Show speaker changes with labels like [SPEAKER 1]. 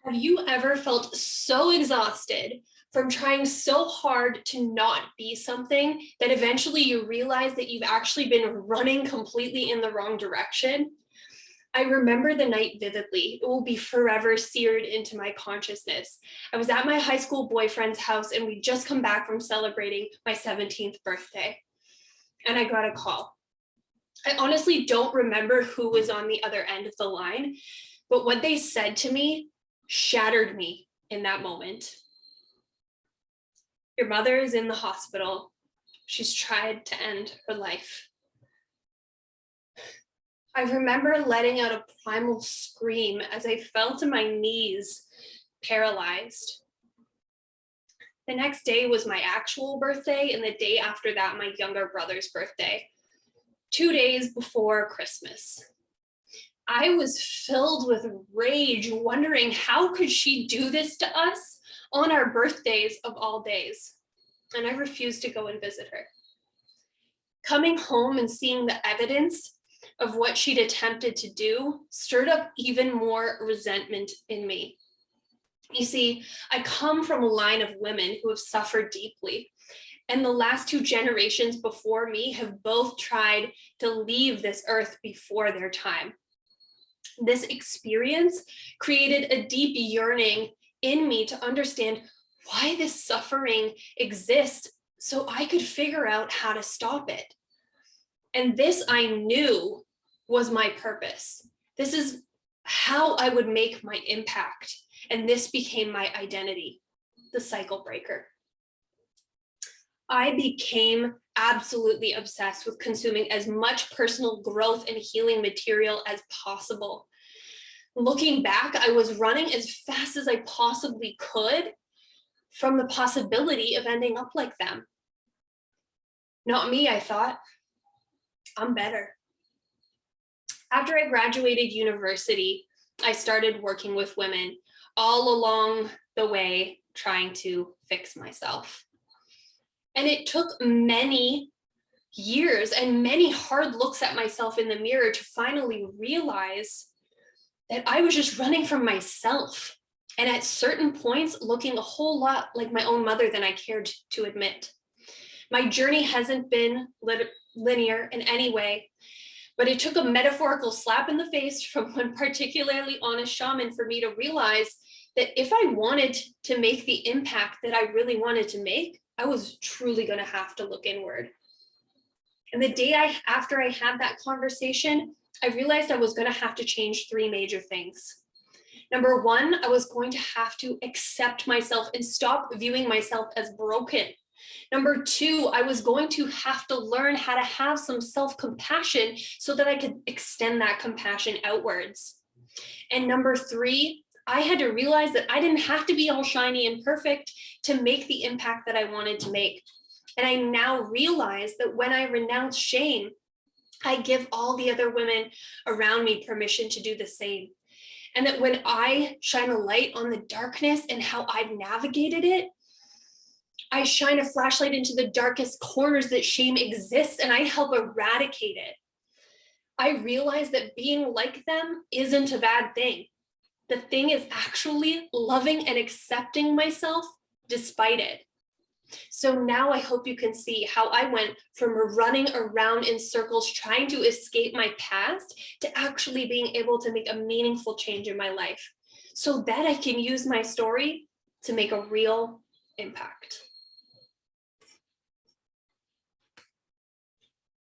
[SPEAKER 1] Have you ever felt so exhausted from trying so hard to not be something that eventually you realize that you've actually been running completely in the wrong direction? I remember the night vividly. It will be forever seared into my consciousness. I was at my high school boyfriend's house and we'd just come back from celebrating my 17th birthday. And I got a call. I honestly don't remember who was on the other end of the line, but what they said to me shattered me in that moment. Your mother is in the hospital. She's tried to end her life. I remember letting out a primal scream as I fell to my knees, paralyzed. The next day was my actual birthday, and the day after that, my younger brother's birthday, 2 days before Christmas. I was filled with rage, wondering how could she do this to us on our birthdays of all days? And I refused to go and visit her. Coming home and seeing the evidence of what she'd attempted to do stirred up even more resentment in me. You see, I come from a line of women who have suffered deeply, and the last 2 generations before me have both tried to leave this earth before their time. This experience created a deep yearning in me to understand why this suffering exists so I could figure out how to stop it. And this I knew was my purpose. This is how I would make my impact. And this became my identity, the cycle breaker. I became absolutely obsessed with consuming as much personal growth and healing material as possible. Looking back, I was running as fast as I possibly could from the possibility of ending up like them. Not me, I thought. I'm better. After I graduated university, I started working with women all along the way, trying to fix myself. And it took many years and many hard looks at myself in the mirror to finally realize that I was just running from myself. And at certain points, looking a whole lot like my own mother than I cared to admit. My journey hasn't been linear in any way, but it took a metaphorical slap in the face from one particularly honest shaman for me to realize that if I wanted to make the impact that I really wanted to make, I was truly going to have to look inward. And the day after I had that conversation, I realized I was going to have to change 3 major things. Number 1, I was going to have to accept myself and stop viewing myself as broken. Number 2, I was going to have to learn how to have some self-compassion so that I could extend that compassion outwards. And number 3, I had to realize that I didn't have to be all shiny and perfect to make the impact that I wanted to make. And I now realize that when I renounce shame, I give all the other women around me permission to do the same. And that when I shine a light on the darkness and how I've navigated it, I shine a flashlight into the darkest corners that shame exists and I help eradicate it. I realize that being like them isn't a bad thing. The thing is actually loving and accepting myself despite it. So now I hope you can see how I went from running around in circles trying to escape my past to actually being able to make a meaningful change in my life so that I can use my story to make a real impact.